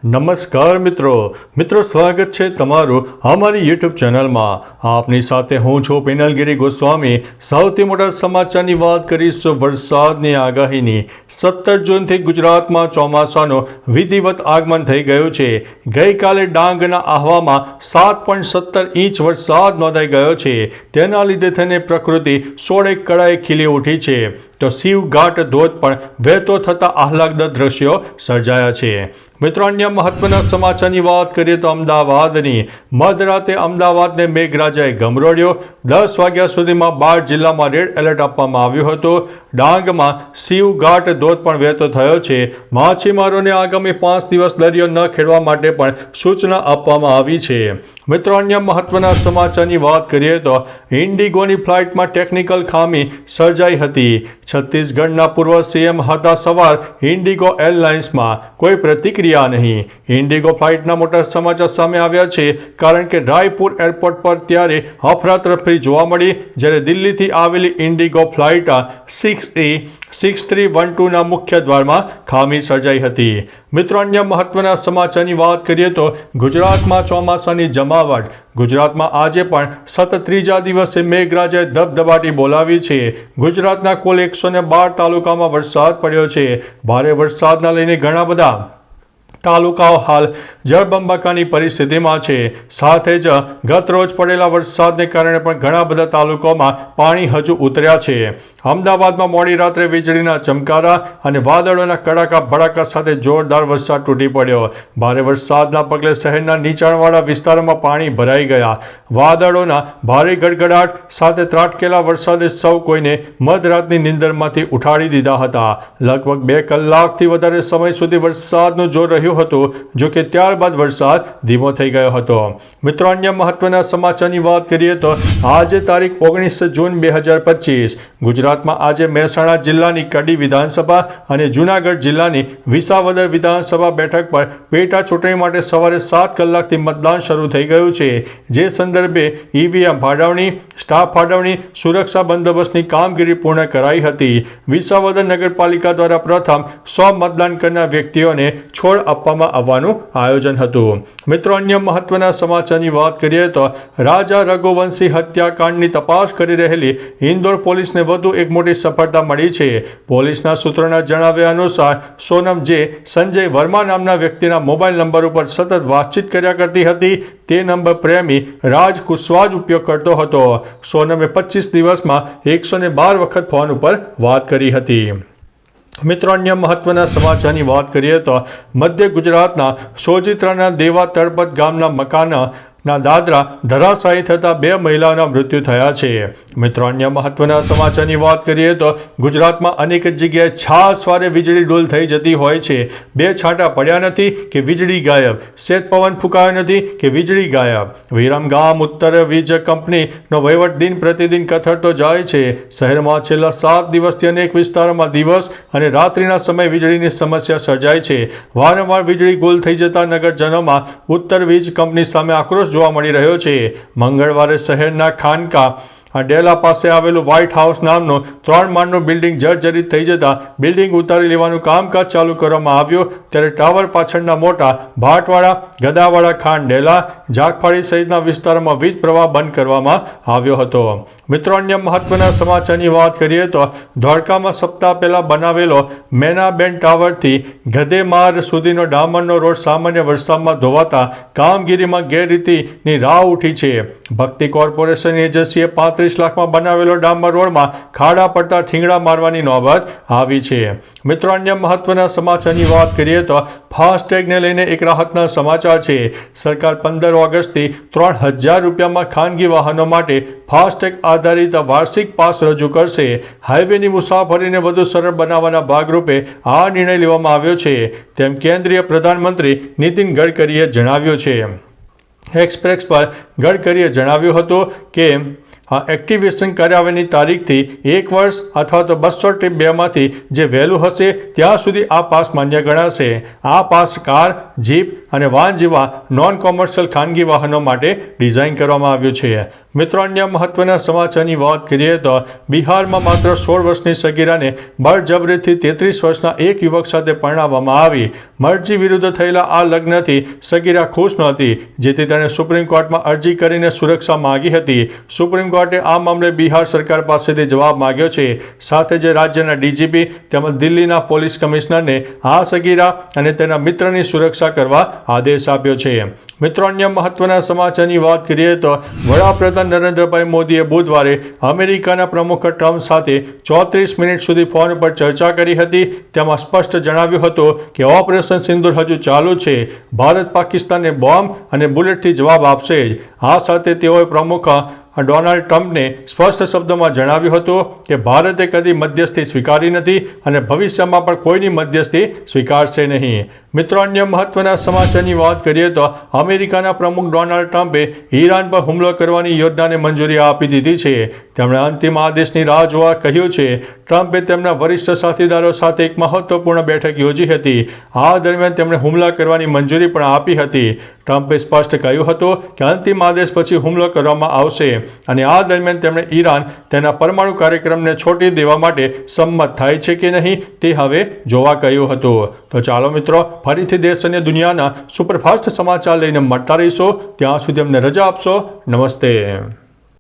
નમસ્કાર મિત્રો સ્વાગત છે તમારું અમારી યુટ્યુબ ચેનલમાં। આપની સાથે હું છું પિનલગીરી ગોસ્વામી। સૌથી મોટા સમાચારની વાત કરીશું વરસાદની આગાહીની। 17 જૂનથી ગુજરાતમાં ચોમાસાનું વિધિવત આગમન થઈ ગયું છે। ગઈકાલે ડાંગના આહવામાં 7.17 ઇંચ વરસાદ નોંધાઈ ગયો છે। તેના લીધે થઈને પ્રકૃતિ સોળે કળાએ ખીલી ઉઠી છે તો શિવઘાટ ધોધ પણ વહેતો થતા આહલાદક દ્રશ્યો સર્જાયા છે। મિત્રો અન્ય મહત્વના સમાચારની વાત કરીએ તો અમદાવાદની મધરાતે અમદાવાદને મેઘરાજાએ ગમરોડ્યો। 10 વાગ્યા સુધીમાં 12 જિલ્લામાં રેડ એલર્ટ આપવામાં આવ્યું હતું। ડાંગમાં શિવઘાટ ધોધ પણ વહેતો થયો છે। માછીમારોને આગામી 5 દિવસ દરિયો ન ખેડવા માટે પણ સૂચના આપવામાં આવી છે। મિત્રો અન્ય મહત્વના સમાચારની વાત કરીએ તો ઇન્ડિગોની ફ્લાઇટમાં ટેકનિકલ ખામી સર્જાઈ હતી। છત્તીસગઢના પૂર્વ સીએમ હતા સવાર ઇન્ડિગો એરલાઇન્સમાં કોઈ પ્રતિક્રિયા નહીં। ઇન્ડિગો ફ્લાઇટના મોટા સમાચાર સામે આવ્યા છે કારણ કે રાયપુર એરપોર્ટ પર ત્યારે અફરાતફરી જોવા મળી જ્યારે દિલ્હીથી આવેલી ઇન્ડિગો ફ્લાઇટ 6E6312ના મુખ્ય દ્વારમાં ખામી સર્જાઈ હતી। મિત્રો અન્ય મહત્વના સમાચારની વાત કરીએ તો ગુજરાતમાં ચોમાસાની જમાવટ। ગુજરાતમાં આજે પણ સતત ત્રીજા દિવસે મેઘરાજાએ ધબધબાટી બોલાવી છે। ગુજરાતના કુલ 112 તાલુકામાં વરસાદ પડ્યો છે। ભારે વરસાદના લઈને ઘણા બધા તાલુકાઓ હાલ જળબંબાકારની પરિસ્થિતિમાં છે। સાથે જ ગત રોજ પડેલા વરસાદને કારણે પણ ઘણા બધા તાલુકાઓમાં પાણી હજુ ઉતર્યા છે। અમદાવાદમાં મોડી રાત્રે વીજળીના ચમકારા અને વાદળોના કડાકા ભડાકા સાથે જોરદાર વરસાદ તૂટી પડ્યો। ભારે વરસાદના પગલે શહેરના નીચાણવાળા વિસ્તારોમાં પાણી ભરાઈ ગયા। વાદળોના ભારે ગડગડાટ સાથે ત્રાટકેલા વરસાદે સૌ કોઈને મધરાતની નિંદરમાંથી ઉઠાડી દીધા હતા। લગભગ 2 કલાકથી વધારે સમય સુધી વરસાદનું જોર રહ્યું હતું જો કે ત્યારબાદ વરસાદ ધીમો થઈ ગયો હતો। મિત્રો અન્ય મહત્વના સમાચારની વાત કરીએ તો આજે તારીખ 19 જૂન 2025 ગુજરાતમાં આજે મહેસાણા જિલ્લાની કડી વિધાનસભા અને જૂનાગઢ જિલ્લાની વિસાવદર વિધાનસભા બેઠક પર પેટા ચૂંટણી માટે સવારે 7 કલાકથી મતદાન શરૂ થઈ ગયું છે। જે સંદર્ભે ઈવીએમ ફાળવણી સ્ટાફ ફાળવણી સુરક્ષા બંદોબસ્તની કામગીરી પૂર્ણ કરાઈ હતી। વિસાવદર નગરપાલિકા દ્વારા પ્રથમ 100 મતદાન કરનાર વ્યક્તિઓને છોડ આપવામાં આવવાનું આયોજન હતું। મિત્રો અન્ય મહત્વના સમાચારની વાત કરીએ તો રાજા રઘુવંશી હત્યાકાંડની તપાસ કરી રહેલી ઇન્દોર પોલીસને વધુ એક મોટી સફળતા મળી છે। પોલીસના સૂત્રોના જણાવ્યા અનુસાર સોનમ જે સંજય વર્મા નામના વ્યક્તિના મોબાઈલ નંબર ઉપર સતત વાતચીત કર્યા કરતી હતી તે નંબર પ્રેમી રાજ કુશવાહ ઉપયોગ કરતો હતો। સોનમે 25 દિવસમાં 112 વખત ફોન ઉપર વાત કરી હતી। મિત્રો અન્ય મહત્વના સમાચારની વાત કરીએ તો મધ્ય ગુજરાતના સોજિત્રાના દેવા તળપત ગામના મકાનના દાદરા ધરાશાયી થતા 2 મહિલાઓના મૃત્યુ થયા છે। મિત્રો અન્ય મહત્વના સમાચારની વાત કરીએ તો ગુજરાતમાં અનેક જગ્યાએ છાસવારે વીજળી ડોલ થઈ જતી હોય છે। 2 છાંટા પડ્યા નથી કે વીજળી ગાયબ, શેત પવન ફૂંકાયો નથી કે વીજળી ગાયબ। વિરમગામ ઉત્તર વીજ કંપનીનો વહીવટ દિન પ્રતિદિન કથળતો જાય છે। શહેરમાં છેલ્લા 7 દિવસથી અનેક વિસ્તારોમાં દિવસ અને રાત્રિના સમયે વીજળીની સમસ્યા સર્જાય છે। વારંવાર વીજળી ગુલ થઈ જતા નગરજનોમાં ઉત્તર વીજ કંપની સામે આક્રોશ જોવા મળી રહ્યો છે। મંગળવારે શહેરના ખાનકા ડેલા પાસે આવેલું વ્હાઇટ હાઉસ નામનું 3 માળનું બિલ્ડિંગ જર્જરિત થઈ જતા બિલ્ડિંગ ઉતારી લેવાનું કામકાજ ચાલુ કરવામાં આવ્યું ત્યારે ટાવર પાછળના મોટા ભાટવાડા ગદાવાડા ખાન ડેલા જાગફાળી સહિતના વિસ્તારોમાં વીજ પ્રવાહ બંધ કરવામાં આવ્યો હતો। મિત્રો અન્ય મહત્વના સમાચારની વાત કરીએ તો ધોળકામાં સપ્તાહ પહેલા બનાવેલો મેનાબેન ટાવરથી ગધેમાર સુધીનો ડામરનો રોડ સામાન્ય વરસાદમાં ધોવાતા કામગીરીમાં ગેરરીતિની રાહ ઉઠી છે। ભક્તિ કોર્પોરેશન એજન્સીએ 35 લાખમાં બનાવેલો ડામર રોડમાં ખાડા પડતા ઠીંગડા મારવાની નોબત આવી છે। મિત્રો અન્ય મહત્વના સમાચારની વાત કરીએ તો ફાસ્ટેગને લઈને એક રાહતના સમાચાર છે। સરકાર 15 ઓગસ્ટથી 3000 રૂપિયામાં ખાનગી વાહનો માટે ફાસ્ટેગ આધારિત વાર્ષિક પાસ રજૂ કરશે। હાઈવેની મુસાફરીને વધુ સરળ બનાવવાના ભાગરૂપે આ નિર્ણય લેવામાં આવ્યો છે તેમ કેન્દ્રીય પ્રધાનમંત્રી નીતિન ગડકરીએ જણાવ્યું છે। એક્સપ્રેસ પર ગડકરીએ જણાવ્યું હતું કે આ એક્ટિવેશન કરાવ્યાની તારીખથી 1 વર્ષ અથવા તો 202 જે વહેલું હશે ત્યાં સુધી આ પાસ માન્ય ગણાશે. આ પાસ કાર, જીપ અને વાન જેવા નોન કોમર્શિયલ ખાનગી વાહનો માટે ડિઝાઇન કરવામાં આવ્યું છે. મિત્રો, અન્ય મહત્વના સમાચારની વાત કરીએ તો બિહારમાં માત્ર 16 વર્ષની સગીરાને બળજબરીથી 33 વર્ષના એક યુવક સાથે પરણાવવામાં આવી. મરજી વિરુદ્ધ થયેલા આ લગ્નથી સગીરા ખુશ નહોતી, જેથી તેણે સુપ્રીમ કોર્ટમાં અરજી કરીને સુરક્ષા માંગી હતી. સુપ્રીમ કોર્ટે આ મામલે બિહાર સરકાર પાસેથી જવાબ માંગ્યો છે. સાથે જ રાજ્યના ડીજીપી તેમજ દિલ્હીના પોલીસ કમિશનરને આ સગીરા અને તેના મિત્રની સુરક્ષા કરવા આદેશ આપ્યો છે. મિત્રો, અન્ય મહત્વના સમાચારની વાત કરીએ તો વડાપ્રધાન નરેન્દ્રભાઈ મોદીએ બુધવારે અમેરિકાના પ્રમુખ ટ્રમ્પ સાથે 34 મિનિટ સુધી ફોન પર ચર્ચા કરી હતી. તેમાં સ્પષ્ટ જણાવ્યું હતું કે ઓપરેશન સિંદૂર હજુ ચાલુ છે. ભારત પાકિસ્તાનને બોમ્બ અને બુલેટથી જવાબ આપશે જ. આ સાથે તેઓએ પ્રમુખ ડોનાલ્ડ ટ્રમ્પને સ્પષ્ટ શબ્દોમાં જણાવ્યું હતું કે ભારતે કદી મધ્યસ્થી સ્વીકારી નથી અને ભવિષ્યમાં પણ કોઈની મધ્યસ્થી સ્વીકારશે નહીં. મિત્રો, અન્ય મહત્વના સમાચારની વાત કરીએ તો અમેરિકાના પ્રમુખ ડોનાલ્ડ ટ્રમ્પે ઈરાન પર હુમલો કરવાની યોજનાને મંજૂરી આપી દીધી છે. તેમણે અંતિમ આદેશની રાહ જોવા કહ્યું છે. ટ્રમ્પે તેમના વરિષ્ઠ સાથીદારો સાથે એક મહત્વપૂર્ણ બેઠક યોજી હતી. આ દરમિયાન તેમણે હુમલા કરવાની મંજૂરી પણ આપી હતી. ટ્રમ્પે સ્પષ્ટ કહ્યું હતું કે અંતિમ આદેશ પછી હુમલો કરવામાં આવશે અને આ દરમિયાન તેમણે ઈરાન તેના પરમાણુ કાર્યક્રમને છોડી દેવા માટે સંમત થાય છે કે નહીં તે હવે જોવા કહ્યું હતું. તો ચાલો મિત્રો, ફરીથી દેશ અને દુનિયાના સુપરફાસ્ટ સમાચાર લઈને મળતા રહીશો. ત્યાં સુધી અમને રજા આપશો. નમસ્તે.